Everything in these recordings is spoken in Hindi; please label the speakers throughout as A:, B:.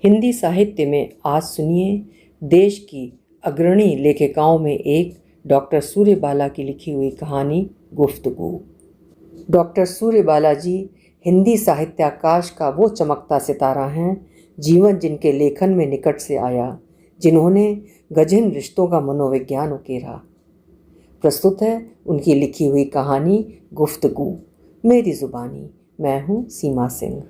A: हिंदी साहित्य में आज सुनिए देश की अग्रणी लेखिकाओं में एक डॉक्टर सूर्यबाला की लिखी हुई कहानी गुफ्तगू। डॉक्टर सूर्यबाला जी हिंदी साहित्याकाश का वो चमकता सितारा हैं, जीवन जिनके लेखन में निकट से आया, जिन्होंने गहन रिश्तों का मनोविज्ञान उकेरा। प्रस्तुत है उनकी लिखी हुई कहानी गुफ्तगू, मेरी जुबानी। मैं हूँ सीमा सिंह।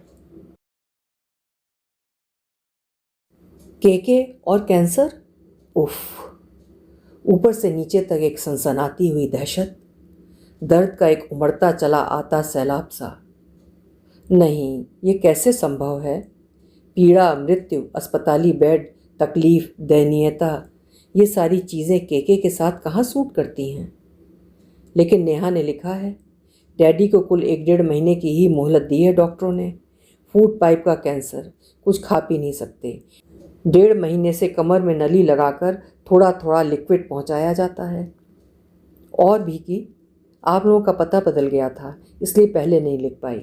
A: केके और कैंसर, उफ। ऊपर से नीचे तक एक सनसनाती हुई दहशत, दर्द का एक उमड़ता चला आता सैलाब सा। नहीं, ये कैसे संभव है? पीड़ा, मृत्यु, अस्पताली बेड, तकलीफ, दयनीयता, ये सारी चीज़ें केके के साथ कहाँ सूट करती हैं? लेकिन नेहा ने लिखा है, डैडी को कुल 1-1.5 महीने की ही मोहलत दी है डॉक्टरों ने। फूड पाइप का कैंसर, कुछ खा पी नहीं सकते। 1.5 महीने से कमर में नली लगाकर थोड़ा थोड़ा लिक्विड पहुंचाया जाता है। और भी कि आप लोगों का पता बदल गया था, इसलिए पहले नहीं लिख पाई।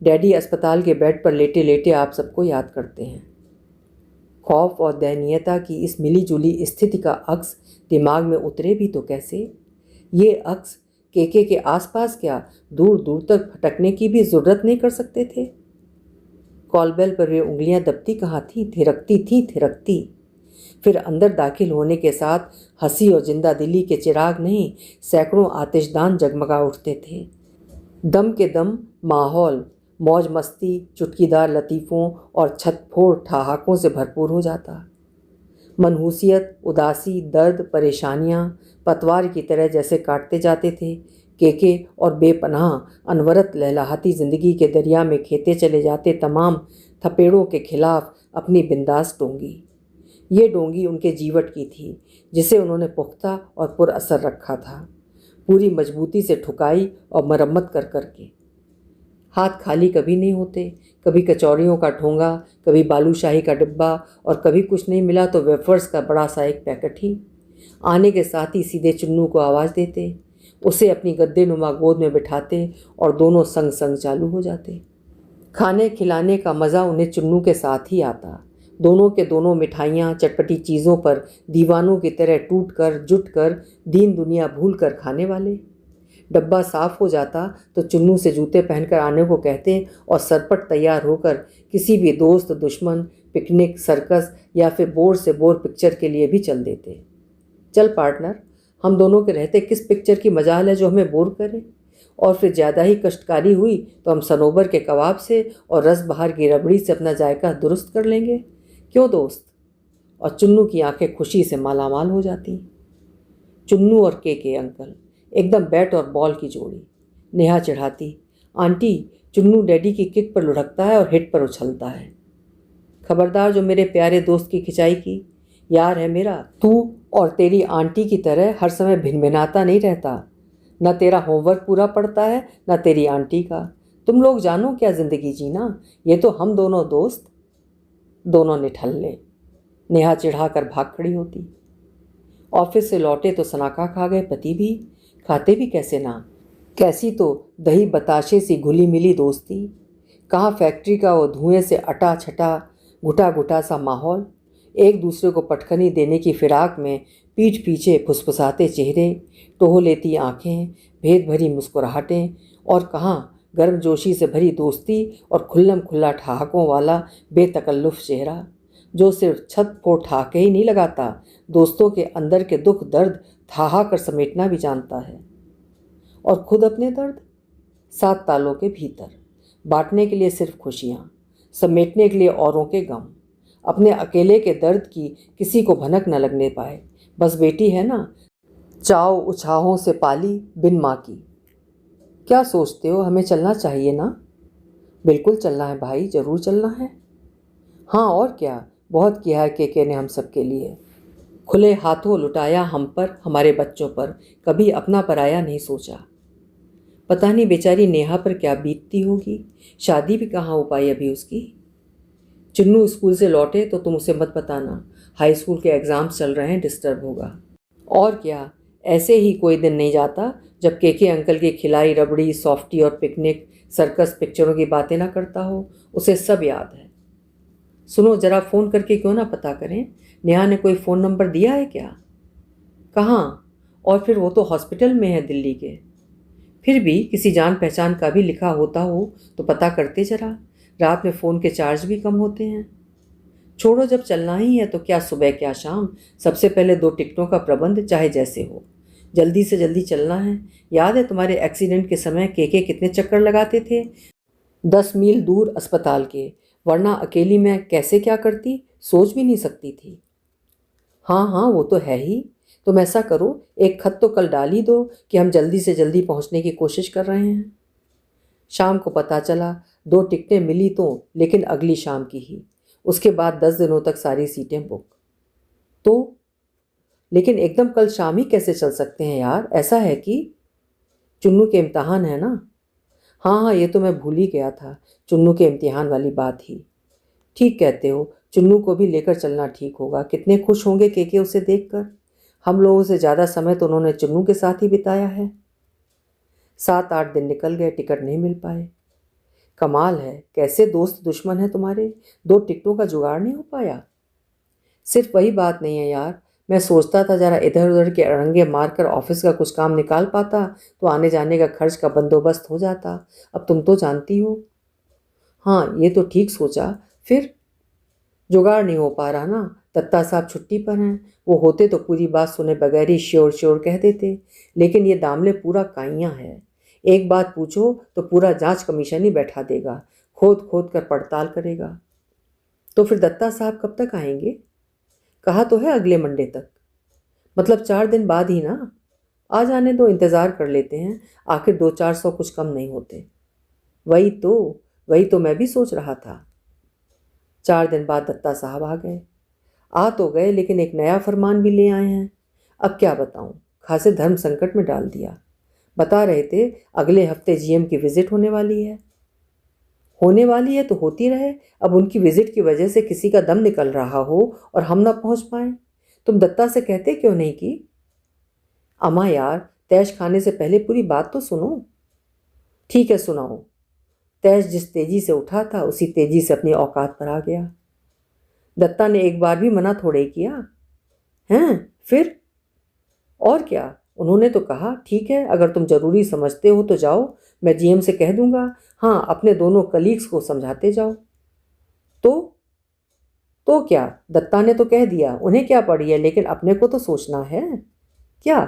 A: डैडी अस्पताल के बेड पर लेटे लेटे आप सबको याद करते हैं। खौफ और दयनीयता की इस मिली जुली स्थिति का अक्स दिमाग में उतरे भी तो कैसे? ये अक्स केके के आसपास क्या दूर दूर तक भटकने की भी जरूरत नहीं कर सकते थे? कॉलबेल पर वे उंगलियां दबती कहाँ थी, थिरकती। फिर अंदर दाखिल होने के साथ हंसी और जिंदा दिली के चिराग नहीं, सैकड़ों आतिशदान जगमगा उठते थे। दम के दम माहौल मौज मस्ती, चुटकीदार लतीफ़ों और छतफोड़ ठहाकों से भरपूर हो जाता। मनहूसियत, उदासी, दर्द, परेशानियां पतवार की तरह जैसे काटते जाते थे। केके और बेपनाह अनवरत लहलहाती ज़िंदगी के दरिया में खेते चले जाते तमाम थपेड़ों के खिलाफ अपनी बिंदास डोंगी। ये डोंगी उनके जीवट की थी, जिसे उन्होंने पुख्ता और पुरअसर रखा था, पूरी मजबूती से ठुकाई और मरम्मत कर करके। हाथ खाली कभी नहीं होते, कभी कचौड़ियों का ठोंगा, कभी बालूशाही का डिब्बा, और कभी कुछ नहीं मिला तो वेफर्स का बड़ा सा एक पैकेट ही। आने के साथ ही सीधे चुन्नू को आवाज़ देते, उसे अपनी गद्दे नुमा गोद में बिठाते और दोनों संग संग चालू हो जाते। खाने खिलाने का मज़ा उन्हें चुन्नू के साथ ही आता। दोनों के दोनों मिठाइयाँ, चटपटी चीज़ों पर दीवानों की तरह टूट कर जुट कर दीन दुनिया भूल कर खाने वाले। डब्बा साफ हो जाता तो चुन्नू से जूते पहनकर आने को कहते और सरपट तैयार होकर किसी भी दोस्त, दुश्मन, पिकनिक, सर्कस या फिर बोर से बोर पिक्चर के लिए भी चल देते। चल पार्टनर, हम दोनों के रहते किस पिक्चर की मजाल है जो हमें बोर करे? और फिर ज़्यादा ही कष्टकारी हुई तो हम सनोबर के कबाब से और रस बहार की रबड़ी से अपना जायका दुरुस्त कर लेंगे, क्यों दोस्त? और चुन्नू की आंखें खुशी से मालामाल हो जाती। चुन्नू और केके अंकल, एकदम बैट और बॉल की जोड़ी। नेहा चिढ़ाती, आंटी चुन्नू डैडी की किक पर लुढ़कता है और हिट पर उछलता है। खबरदार जो मेरे प्यारे दोस्त की खिंचाई की। यार है मेरा, तू और तेरी आंटी की तरह हर समय भिनभिनाता नहीं रहता। न तेरा होमवर्क पूरा पड़ता है, न तेरी आंटी का। तुम लोग जानो क्या ज़िंदगी जीना, ये तो हम दोनों दोस्त। दोनों निठल्ले। नेहा चिढ़ा कर भाग खड़ी होती। ऑफिस से लौटे तो सनाखा खा गए पति भी, खाते भी कैसे ना। कैसी तो दही बताशे सी घुली मिली दोस्ती। कहाँ फैक्ट्री का वो धुएं से अटा छटा घुटा घुटा सा माहौल। एक दूसरे को पटखनी देने की फिराक में पीठ पीछे फुसफुसाते चेहरे, टोह लेती आंखें, भेद भरी मुस्कुराहटें, और कहाँ गर्मजोशी से भरी दोस्ती और खुल्लम खुल्ला ठहाकों वाला बेतकल्लुफ़ चेहरा, जो सिर्फ छत फोड़ ठहाके ही नहीं लगाता, दोस्तों के अंदर के दुख दर्द ठहा कर समेटना भी जानता है। और खुद अपने दर्द 7 तालों के भीतर, बांटने के लिए सिर्फ खुशियाँ, समेटने के लिए औरों के गम। अपने अकेले के दर्द की किसी को भनक न लगने पाए। बस बेटी है ना, चाव उछाहों से पाली बिन माँ की। क्या सोचते हो, हमें चलना चाहिए ना? बिल्कुल चलना है भाई, ज़रूर चलना है। हाँ और क्या, बहुत किया है केके ने हम सब के लिए। खुले हाथों लुटाया हम पर, हमारे बच्चों पर, कभी अपना पराया नहीं सोचा। पता नहीं बेचारी नेहा पर क्या बीतती होगी, शादी भी कहाँ हो पाई अभी उसकी। चुन्नू स्कूल से लौटे तो तुम उसे मत बताना, हाई स्कूल के एग्ज़ाम्स चल रहे हैं, डिस्टर्ब होगा। और क्या, ऐसे ही कोई दिन नहीं जाता जब केके अंकल की खिलाई रबड़ी, सॉफ्टी और पिकनिक, सर्कस, पिक्चरों की बातें ना करता हो। उसे सब याद है। सुनो, ज़रा फ़ोन करके क्यों ना पता करें, नेहा ने कोई फ़ोन नंबर दिया है क्या? कहाँ? और फिर वो तो हॉस्पिटल में है दिल्ली के। फिर भी किसी जान पहचान का भी लिखा होता हो तो पता करते ज़रा। रात में फ़ोन के चार्ज भी कम होते हैं। छोड़ो, जब चलना ही है तो क्या सुबह क्या शाम, सबसे पहले 2 टिकटों का प्रबंध चाहे जैसे हो। जल्दी से जल्दी चलना है। याद है तुम्हारे एक्सीडेंट के समय केके कितने चक्कर लगाते थे 10 मील दूर अस्पताल के, वरना अकेली मैं कैसे क्या करती, सोच भी नहीं सकती थी। हाँ हाँ, वो तो है ही। तुम ऐसा करो, एक खत तो कल डाल ही दो कि हम जल्दी से जल्दी पहुंचने की कोशिश कर रहे हैं। शाम को पता चला 2 टिकटें मिली तो, लेकिन अगली शाम की ही। उसके बाद 10 दिनों तक सारी सीटें बुक। तो लेकिन एकदम कल शाम ही कैसे चल सकते हैं यार? ऐसा है कि चुन्नू के इम्तिहान है ना? हाँ हाँ, ये तो मैं भूल ही गया था, चुन्नू के इम्तिहान वाली बात ही। ठीक कहते हो, चुन्नू को भी लेकर चलना ठीक होगा। कितने खुश होंगे केके उसे देखकर। हम लोगों से ज़्यादा समय तो उन्होंने चुन्नू के साथ ही बिताया है। 7-8 दिन निकल गए, टिकट नहीं मिल पाए। कमाल है, कैसे दोस्त दुश्मन है तुम्हारे, 2 टिकटों का जुगाड़ नहीं हो पाया। सिर्फ वही बात नहीं है यार, मैं सोचता था जरा इधर उधर के अड़ंगे मारकर ऑफिस का कुछ काम निकाल पाता तो आने जाने का खर्च का बंदोबस्त हो जाता। अब तुम तो जानती हो। हाँ, ये तो ठीक सोचा। फिर जुगाड़ नहीं हो पा रहा ना। दत्ता साहब छुट्टी पर हैं। वो होते तो पूरी बात सुने बगैर ही श्योर श्योर कह देते, लेकिन ये दामले पूरा काइयाँ है। एक बात पूछो तो पूरा जांच कमीशन ही बैठा देगा, खोद खोद कर पड़ताल करेगा। तो फिर दत्ता साहब कब तक आएंगे? कहा तो है अगले मंडे तक। मतलब 4 दिन बाद ही ना। आ जाने दो, इंतज़ार कर लेते हैं। आखिर 200-400 कुछ कम नहीं होते। वही तो वही तो मैं भी सोच रहा था। 4 दिन बाद दत्ता साहब आ गए। आ तो गए, लेकिन एक नया फरमान भी ले आए हैं। अब क्या बताऊं, खासे धर्म संकट में डाल दिया। बता रहे थे अगले हफ्ते जीएम की विजिट होने वाली है। होने वाली है तो होती रहे। अब उनकी विजिट की वजह से किसी का दम निकल रहा हो और हम ना पहुंच पाए। तुम दत्ता से कहते क्यों नहीं कि अम्मा यार, तैश खाने से पहले पूरी बात तो सुनो। ठीक है, सुनाओ। तैश जिस तेजी से उठा था उसी तेजी से अपनी औकात पर आ गया। दत्ता ने एक बार भी मना थोड़े किया। हैं? फिर और क्या, उन्होंने तो कहा ठीक है, अगर तुम जरूरी समझते हो तो जाओ, मैं जीएम से कह दूंगा। हाँ, अपने दोनों कलीग्स को समझाते जाओ। तो तो क्या, दत्ता ने तो कह दिया, उन्हें क्या पड़ी है, लेकिन अपने को तो सोचना है। क्या?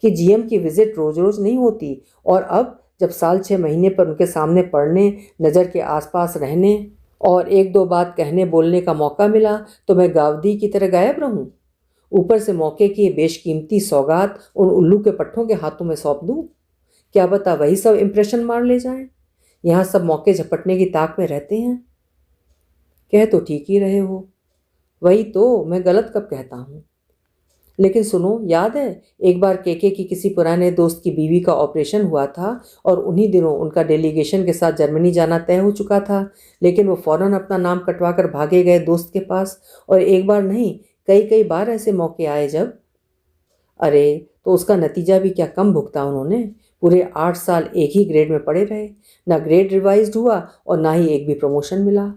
A: कि जीएम की विजिट रोज रोज नहीं होती। और अब जब साल 6 महीने पर उनके सामने पढ़ने, नज़र के आसपास रहने और एक दो बात कहने बोलने का मौका मिला तो मैं गावदी की तरह गायब रहूं? ऊपर से मौके की ये बेशकीमती सौगात उन उल्लू के पट्टों के हाथों में सौंप दूं? क्या बता वही सब इंप्रेशन मार ले जाएं। यहाँ सब मौके झपटने की ताक में रहते हैं। कह तो ठीक ही रहे हो। वही तो, मैं गलत कब कहता हूँ। लेकिन सुनो, याद है एक बार केके की किसी पुराने दोस्त की बीवी का ऑपरेशन हुआ था और उन्हीं दिनों उनका डेलीगेशन के साथ जर्मनी जाना तय हो चुका था, लेकिन वो फौरन अपना नाम कटवा कर भागे गए दोस्त के पास। और एक बार नहीं, कई कई बार ऐसे मौके आए जब। अरे, तो उसका नतीजा भी क्या कम भुगता उन्होंने। पूरे 8 साल एक ही ग्रेड में पड़े रहे। ना ग्रेड रिवाइज्ड हुआ और ना ही एक भी प्रमोशन मिला।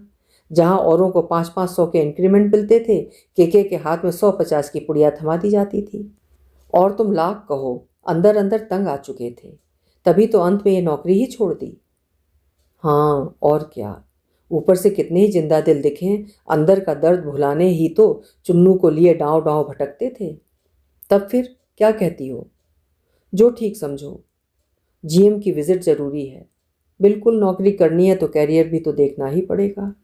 A: जहां औरों को 500-500 के इंक्रीमेंट मिलते थे, केके के हाथ में 150 की पुड़िया थमा दी जाती थी। और तुम लाख कहो, अंदर अंदर तंग आ चुके थे। तभी तो अंत में ये नौकरी ही छोड़ दी। हाँ, और क्या। ऊपर से कितने ही जिंदा दिल दिखें, अंदर का दर्द भुलाने ही तो चुन्नू को लिए डांव डांव भटकते थे। तब फिर क्या कहती हो? जो ठीक समझो। जीएम की विजिट जरूरी है। बिल्कुल, नौकरी करनी है तो कैरियर भी तो देखना ही पड़ेगा।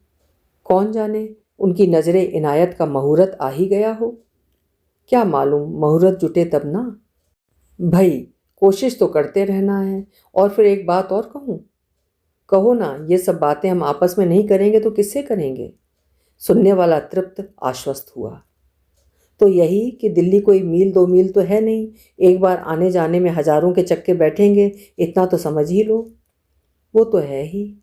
A: कौन जाने, उनकी नज़रें इनायत का मुहूर्त आ ही गया हो। क्या मालूम, मुहूर्त जुटे तब ना। भाई, कोशिश तो करते रहना है। और फिर एक बात और कहूँ? कहो ना, ये सब बातें हम आपस में नहीं करेंगे तो किससे करेंगे? सुनने वाला तृप्त आश्वस्त हुआ। तो यही कि दिल्ली कोई मील 2 मील तो है नहीं। एक बार आने जाने में हजारों के चक्के बैठेंगे, इतना तो समझ ही लो। वो तो है ही।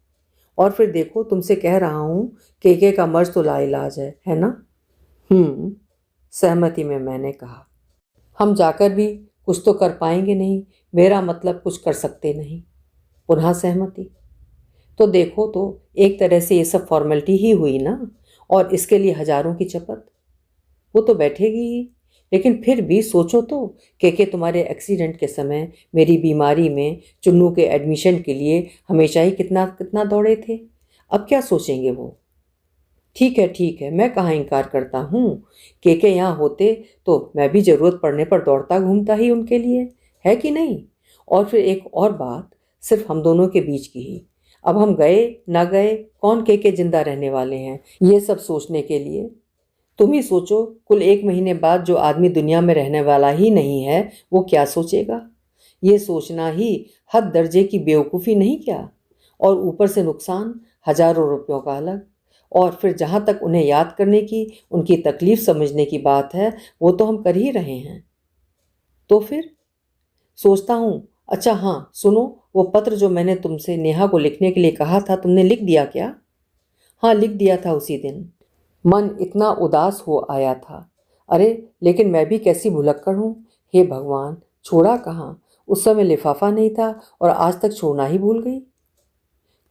A: और फिर देखो, तुमसे कह रहा हूँ, केके का मर्ज तो लाइलाज है ना? सहमति में मैंने कहा। हम जाकर भी कुछ तो कर पाएंगे नहीं, मेरा मतलब कुछ कर सकते नहीं। पुनः सहमति। तो देखो, तो एक तरह से ये सब फॉर्मेलिटी ही हुई ना। और इसके लिए हजारों की चपत। वो तो बैठेगी ही, लेकिन फिर भी सोचो तो, के तुम्हारे एक्सीडेंट के समय, मेरी बीमारी में, चुन्नू के एडमिशन के लिए हमेशा ही कितना कितना दौड़े थे। अब क्या सोचेंगे वो? ठीक है, मैं कहाँ इनकार करता हूँ। के यहाँ होते तो मैं भी ज़रूरत पड़ने पर दौड़ता घूमता ही उनके लिए, है कि नहीं? और फिर एक और बात, सिर्फ हम दोनों के बीच की ही। अब हम गए ना गए, कौन के जिंदा रहने वाले हैं ये सब सोचने के लिए? तुम ही सोचो, कुल 1 महीने बाद जो आदमी दुनिया में रहने वाला ही नहीं है, वो क्या सोचेगा? ये सोचना ही हद दर्जे की बेवकूफ़ी नहीं क्या? और ऊपर से नुकसान, हजारों रुपयों का अलग। और फिर जहाँ तक उन्हें याद करने की, उनकी तकलीफ समझने की बात है, वो तो हम कर ही रहे हैं। तो फिर सोचता हूँ, अच्छा हाँ सुनो, वो पत्र जो मैंने तुमसे नेहा को लिखने के लिए कहा था, तुमने लिख दिया क्या? हाँ, लिख दिया था उसी दिन। मन इतना उदास हो आया था। अरे लेकिन मैं भी कैसी भुलक्कड़ हूँ। हे भगवान, छोड़ा कहाँ? उस समय लिफाफा नहीं था और आज तक छोड़ना ही भूल गई।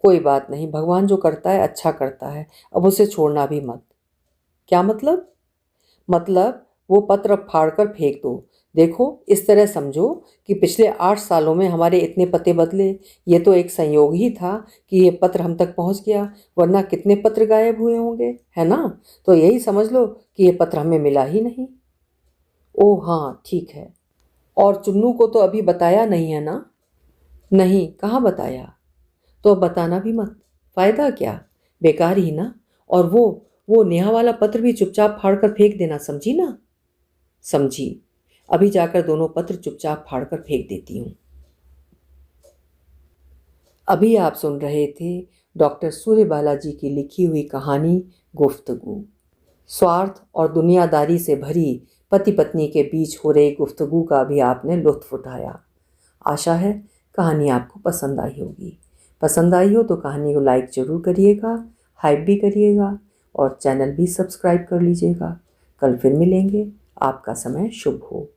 A: कोई बात नहीं, भगवान जो करता है अच्छा करता है, अब उसे छोड़ना भी मत। क्या मतलब? मतलब वो पत्र फाड़ कर फेंक दो। देखो, इस तरह समझो कि पिछले 8 सालों में हमारे इतने पते बदले, ये तो एक संयोग ही था कि ये पत्र हम तक पहुंच गया, वरना कितने पत्र गायब हुए होंगे, है ना? तो यही समझ लो कि ये पत्र हमें मिला ही नहीं। ओह हाँ, ठीक है। और चुन्नू को तो अभी बताया नहीं है ना? नहीं, कहाँ बताया। तो अब बताना भी मत, फायदा क्या, बेकार ही ना। और वो नेहा वाला पत्र भी चुपचाप फाड़ कर फेंक देना, समझी ना? समझी। अभी जाकर दोनों पत्र चुपचाप फाड़ कर फेंक देती हूँ। अभी आप सुन रहे थे डॉक्टर सूर्य बालाजी की लिखी हुई कहानी गुफ्तगू। स्वार्थ और दुनियादारी से भरी पति पत्नी के बीच हो रही गुफ्तगू का भी आपने लुत्फ उठाया। आशा है कहानी आपको पसंद आई होगी। पसंद आई हो तो कहानी को लाइक ज़रूर करिएगा, हाइप भी करिएगा और चैनल भी सब्सक्राइब कर लीजिएगा। कल फिर मिलेंगे। आपका समय शुभ हो।